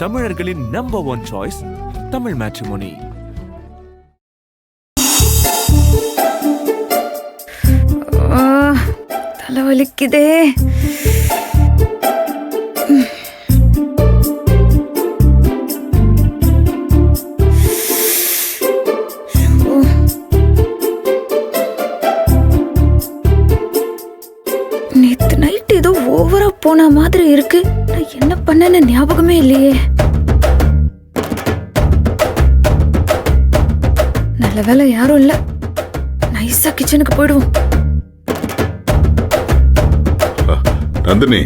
தமிழர்களின் number 1 choice Tamil matrimony. தலைவலிக்குதே. நேத்து night ஏதோ ஓவரா போன மாதிரி இருக்கு. நான் என்ன பண்ணேன்னு ஞாபகமே இல்லையே. நல்ல வேலை யாரும் இல்ல. நைஸா கிச்சனுக்கு போயிடுவோம். நந்தினி,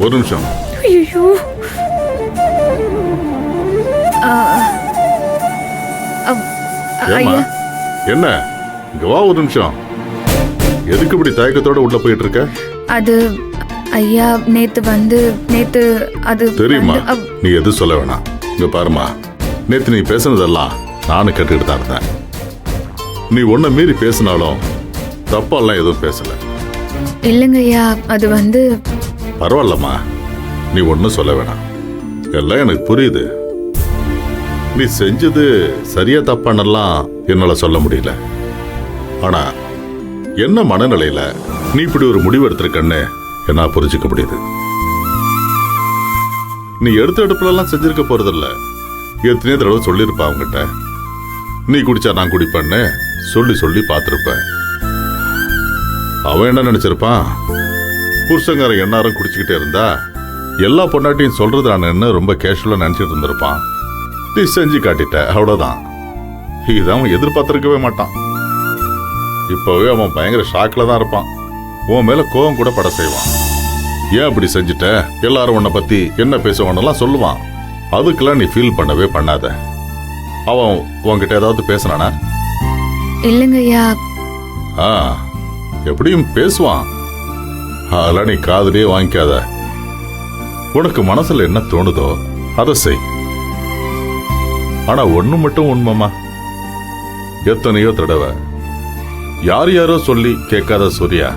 ஒரு நிமிஷம். ஐயோ, என்ன இங்க வா ஒரு நிமிஷம். எதுக்கு இப்படி தயக்கத்தோட உள்ள போயிட்டு இருக்க? அது ஐயா நேத்து அது தெரியுமா? நீ எது சொல்ல வேணாம். இங்க பாருமா, நேத்து நீ பேசுனதெல்லாம் நானும் கேட்டுக்கிட்டு தான் இருந்தேன். நீ ஒன்ன மீறி பேசினாலும் தப்பாலாம் எதுவும் பேசல. இல்லைங்க ஐயா, அது பரவாயில்லம்மா, நீ ஒன்னும் சொல்ல வேணாம். எல்லாம் எனக்கு புரியுது. நீ செஞ்சது சரியா தப்பானெல்லாம் என்னால சொல்ல முடியல. ஆனா என்ன மனநிலையில நீ இப்படி ஒரு முடிவு எடுத்திருக்கன்னு என்ன புரிஞ்சுக்க முடியுது. நீ எடுத்த எடுப்புல எல்லாம் செஞ்சிருக்க போறதில்ல. எத்தனையோ தடவை சொல்லியிருப்ப அவங்கிட்ட, நீ குடிச்சா நான் குடிப்பேன்னு சொல்லி சொல்லி பார்த்திருப்ப. அவன் என்ன நினைச்சிருப்பான், புருஷங்காரன் எந்நேரம் குடிச்சுக்கிட்டே இருந்தா எல்லா பொண்டாட்டியும் சொல்றது நான் என்ன ரொம்ப கேஷுவலா நினைச்சிட்டு இருந்திருப்பான். நீ செஞ்சு காட்டிட்ட, அவ்வளவுதான். இதை அவன் எதிர்பார்த்திருக்கவே மாட்டான். இப்பவே அவன் பயங்கர ஷாக்ல தான் இருப்பான். உன் மேல கோபம் கூட பட செய்வான். ஏன் அப்படி செஞ்சுட்ட, எல்லாரும் உன்னை பத்தி என்ன பேசுவானெல்லாம் சொல்லுவான். அதுக்கெல்லாம் நீ ஃபீல் பண்ணவே பண்ணாத. அவன் உன்கிட்ட ஏதாவது பேசினானா? இல்லைங்க ஐயா. எப்படியும் பேசுவான். அதெல்லாம் நீ காதுலயே வாங்கிக்காத. உனக்கு மனசுல என்ன தோணுதோ அதை செய். ஆனா ஒண்ணு மட்டும் உண்மைமா, எத்தனையோ தடவை யார் யாரோ சொல்லி கேட்காத சூர்யா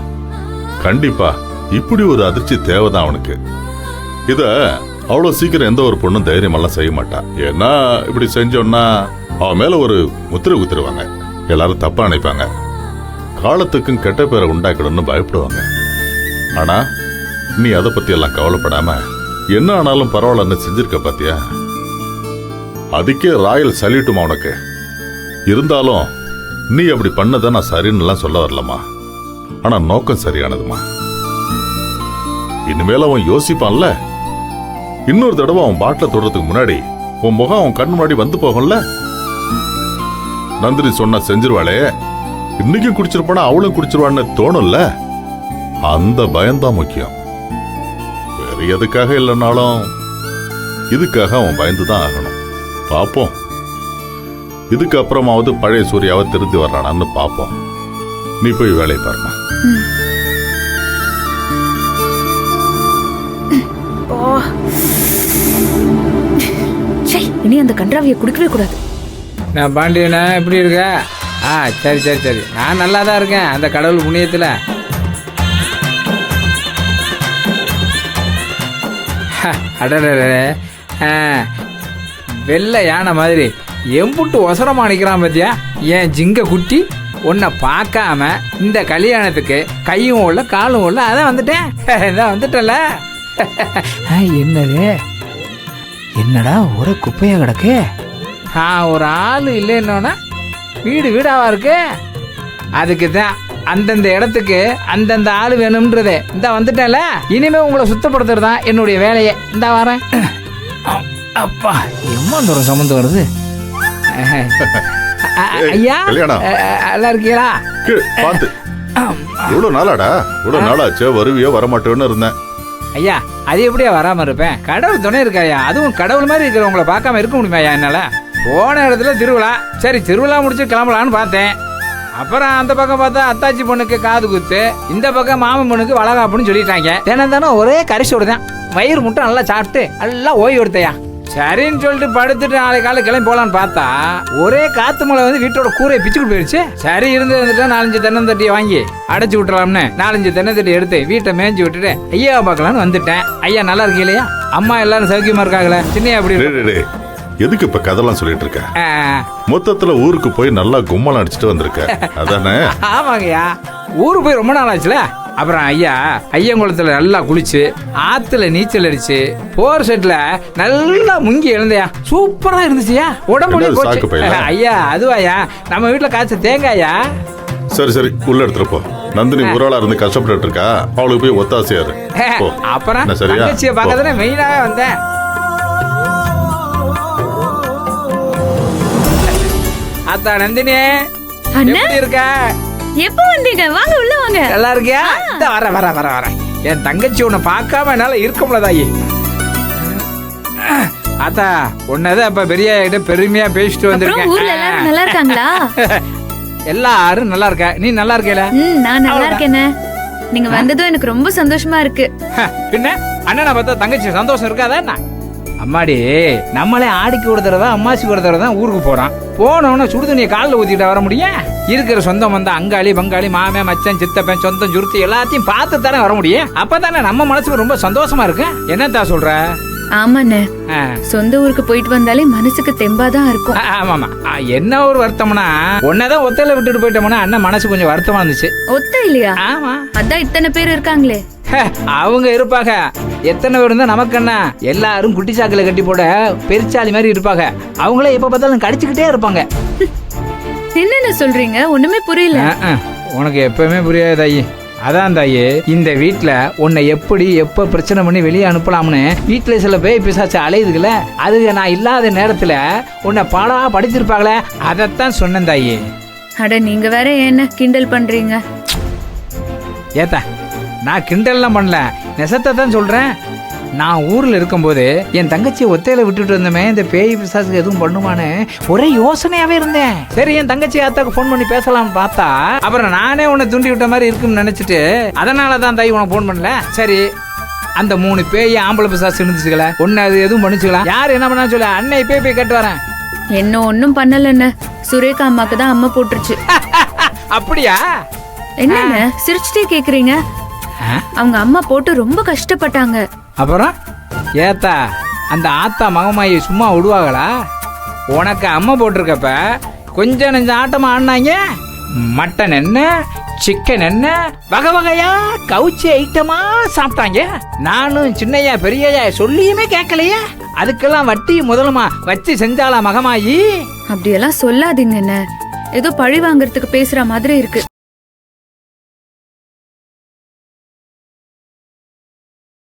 கண்டிப்பா இப்படி ஒரு அதிர்ச்சி தேவைதான் அவனுக்கு. இத அவ்வளவு சீக்கிரம் எந்த ஒரு பொண்ணும் தைரியமெல்லாம் செய்ய மாட்டான். ஏன்னா இப்படி செஞ்சோம்னா அவன் மேல ஒரு முத்திரை குத்துருவாங்க. எல்லாரும் தப்பா நினைப்பாங்க. காலத்துக்கும் கெட்ட பேரை உண்டாக்கணும்னு பயப்படுவாங்க. ஆனா நீ அதை பத்தி எல்லாம் கவலைப்படாம என்ன ஆனாலும் பரவாயில்லன்னு செஞ்சிருக்க பாத்தியா? அதுக்கே ராயல் சல்யூட்டுமா உனக்கு. இருந்தாலும் நீ அப்படி பண்ணதை நான் சரின்னு எல்லாம் சொல்ல வரலமா. ஆனா நோக்கம் சரியானதுமா. இனிமேல அவன் யோசிப்பான்ல, இன்னொரு தடவை அவன் பாட்டில தொடுறதுக்கு முன்னாடி உன் முகம் அவன் கண் முன்னாடி வந்து போகும்ல. நந்தினி சொன்னா செஞ்சிருவாளே, இன்னைக்கும் குடிச்சிருப்பானா அவளும் குடிச்சிருவான்னு தோணும்ல. அந்த பயம்தான் முக்கியம். வேற எதுக்காக இல்லைன்னாலும் இதுக்காக அவன் பயந்துதான் ஆகணும். பாப்போம், இதுக்கு அப்புறமாவது பழைய சூர்யாவை திருத்தி வர்றானான்னு பாப்போம். நீ போய் வேலையை பாருமா. இனி அந்த கன்றாவியை குடிக்கவே கூடாது. நான் பாண்டியனா எப்படி இருக்க? சரி சரி சரி, நான் நல்லா தான் இருக்கேன் அந்த கடவுள் புண்ணியத்தில். அடடே, வெள்ளை யானை மாதிரி எம்புட்டு ஒசரமா நிற்கிறான் பார்த்தியா ஏன் ஜிங்க குட்டி. உன்னை பார்க்காம இந்த கல்யாணத்துக்கு கையும் உள்ள காலும் உள்ள அதான் வந்துட்டேன். இதான் வந்துட்டல. என்னது, என்னடா ஒரு குப்பையா கிடக்கு? ஒரு ஆள் இல்லைன்னா வீடு வீடாவா இருக்கு. அதுக்கு தான் அந்தந்த இடத்துக்கு அந்தந்த ஆள் வேணும்ன்றதே. இந்த வந்துட்டேன்ல, இனிமே உங்களை சுத்தப்படுத்துறது தான் என்னுடைய வேலையை. இந்த வரேன். அப்பா எம்மா தூரம் சம்மந்து வருது. ஐயா நல்லா இருக்கீங்களா? பாத்து இவ்வளவு நாளாடா, இவ்வளவு நாளாச்சு வருவியோ வரமாட்டோன்னு இருந்தேன். ஐயா அது எப்படியா வராம இருப்பேன்? கடவுள் துணை இருக்காயா. அதுவும் கடவுள் மாதிரி இருக்கிறவங்களை பார்க்காம இருக்க முடியுமா ஐயா என்னால? போன இடத்துல திருவிழா, சரி திருவிழா முடிச்சு கிளம்பலான்னு பார்த்தேன். அப்புறம் அந்த பக்கம் பார்த்தா அத்தாச்சி பொண்ணுக்கு காது குத்து, இந்த பக்கம் மாமன் பொண்ணுக்கு வளகாப்புன்னு சொல்லிட்டாங்க. தினம் ஒரே கரிசோடு தான். வயிறு முட்டை நல்லா சாப்பிட்டு நல்லா ஓய்வு எடுத்தையா. சரின்னு சொல்லிட்டு படுத்துட்டு நாளைக்கு காலை கிளம்பி போலான்னு பார்த்தா ஒரே காத்து மழை வந்து வீட்டோட கூரையை பிச்சுக்கிட்டு போயிடுச்சு. சரி இருந்துட்டா 4-5 தென்னந்தட்டியை வாங்கி அடைச்சு விட்டுலாம்னு 4-5 தென்னந்தட்டி எடுத்து வீட்டை மேய்ஞ்சி விட்டுட்டு ஐயா பார்க்கலான்னு வந்துட்டேன். ஐயா நல்லா இருக்கு இல்லையா? அம்மா எல்லாரும் சௌக்கியமா இருக்காங்களே? சின்னையா அப்படி எதுக்கு இப்ப கதெல்லாம் சொல்லிட்டு இருக்க? மொத்தத்துல ஊருக்கு போய் நல்லா கும்மலம் அடிச்சுட்டு வந்திருக்க அதானே? ஆமாங்கய்யா, ஊருக்கு போய் ரொம்ப நாள் ஆச்சுல. அப்புறம் ஐயா ஐயங்குளத்துல நல்லா குளிச்சு ஆத்துல நீச்சல் அடிச்சு போர் செட்ல நல்லா முங்கி எழுந்தையா, சூப்பரா இருந்துச்சுயா. உடம்பு போச்சு. ஐயா அதுவாயா நம்ம வீட்டுல காய்ச்ச தேங்காயா. சரி சரி உள்ள எடுத்துட்டு போ. நந்தினி ஊராளா இருந்து கஷ்டப்பட்டு இருக்கா, அவளுக்கு போய் ஒத்தாசையாரு. அப்புறம் தங்கச்சியை பார்க்கதானே மெயினாவே வந்தேன். அத்தா நந்தினி எப்படி இருக்க? எப்ப வந்தீங்க? வாங்க உள்ள வாங்க. நல்லா இருக்கியா? வர என் தங்கச்சி உன்னை பார்க்காம என்னால இருக்க முடியாதாயி. அத்தா உன்னதான் அப்ப பெரிய பெருமையா பேசிட்டு வந்திருக்கேன். ஊர்ல எல்லாரும் நல்லா இருக்காங்களா? எல்லாரும் நல்லா இருக்க. நீ நல்லா இருக்கல? நான் நல்லா இருக்கேனே. நீங்க வந்ததும் எனக்கு ரொம்ப சந்தோஷமா இருக்கு. பின்ன அண்ணனை பார்த்தா தங்கச்சி சந்தோஷம் இருக்காதா என்ன? அம்மாடி நம்மளே ஆடிக்கு ஒரு தடவை அம்மாசிக்கு ஒரு தடவை தான் ஊருக்கு போறோம். போனோன்னா சுடுதண்ணியை காலில் ஊத்திட்டு வர முடியும்? இருக்கிற சொந்தம் வந்தா அங்காளி பங்காளி மாமே மச்சன் சித்தப்பன் சொந்தம் சுருத்தி எல்லாத்தையும் பார்த்து தானே வர முடியும். அப்பதானே நம்ம மனசுக்கு ரொம்ப சந்தோஷமா இருக்கு. என்னத்தா சொல்ற? ஆமாண்ணே, சொந்த ஊருக்கு போயிட்டு வந்தாலே மனசுக்கு தெம்பாதான் இருக்கும். ஆமாமா. என்ன ஒரு வருத்தம்னா உன்னதான் ஒத்தையில விட்டுட்டு போயிட்டோம்னா அண்ணன் மனசு கொஞ்சம் வருத்தமா இருந்துச்சு. ஒத்த இல்லையா? ஆமா, அதான் இத்தனை பேர் இருக்காங்களே. அவங்க இருப்பாங்க. எத்தனை பேர் இருந்தா நமக்கு என்ன? எல்லாரும் குட்டி சாக்கில கட்டி போட பெருச்சாலி மாதிரி இருப்பாங்க. அவங்களே எப்ப பார்த்தாலும் கடிச்சுக்கிட்டே இருப்பாங்க. என்னென்ன சொல்றீங்க? ஒண்ணுமே புரியல. உனக்கு எப்பவுமே புரியாது தாயி. அதான் தாயி, இந்த வீட்டுல உன்னை எப்படி எப்ப பிரச்சனை பண்ணி வெளியே அனுப்பலாம்னு வீட்டுல சில பேய் பிசாச்சு அலையுதுல, அதுக்கு நான் இல்லாத நேரத்துல உன்னை பாடா படிச்சிருப்பாங்களே, அதைத்தான் சொன்னேன் தாயி. அட நீங்க வேற என்ன கிண்டல் பண்றீங்க? ஏத்தா நான் கிண்டல்லாம் பண்ணல, நெசத்தை தான் சொல்றேன். நான் ஊர்ல இருக்கும்போது என் தங்கச்சியை ஒத்தையில விட்டுட்டு இருந்தமே, இந்த பேய் பிசாசுக்கு எதுவும் பண்ணுமான்னு ஒரே யோசனையாவே இருந்தேன். சரி என் தங்கச்சி அத்தாக்கு போன் பண்ணி பேசலாம்னு பார்த்தா அப்புறம் நானே உன்னை தூண்டி விட்ட மாதிரி இருக்குன்னு நினைச்சிட்டு அதனாலதான் தாய் உனக்கு போன் பண்ணல. சரி அந்த 3 பேய் ஆம்பளை பிசாசு இருந்துச்சுக்கல, ஒன்னு அது எதுவும் பண்ணிச்சுக்கலாம். யார் என்ன பண்ணா சொல்ல, அண்ணன் இப்பே போய் கேட்டு வரேன். என்ன ஒன்னும் பண்ணலன்னு சுரேகா அம்மாக்கு தான் அம்மா போட்டுருச்சு. அப்படியா? என்னங்க சிரிச்சுட்டே கேக்குறீங்க? அவங்க அம்மா போட்டு ரொம்ப கஷ்டப்பட்டாங்க. அப்புறம் ஏத்தா அந்த ஆத்தா மகமாயி சும்மா விடுவாங்களா? உனக்கு அம்மா போட்டிருக்கப்ப கொஞ்சம் நெஞ்ச ஆட்டமா ஆடினாங்க. மட்டன் என்ன, சிக்கன் என்ன, வகை வகையா கவுச்சி ஐட்டமா சாப்பிட்டாங்க. நானும் சின்னையா பெரியயா சொல்லியுமே கேட்கலையே. அதுக்கெல்லாம் வட்டி முதலமா வச்சு செஞ்சாலா மகமாயி? அப்படியெல்லாம் சொல்லாதீங்க. என்ன ஏதோ பழி வாங்கறதுக்கு பேசுற மாதிரி இருக்கு.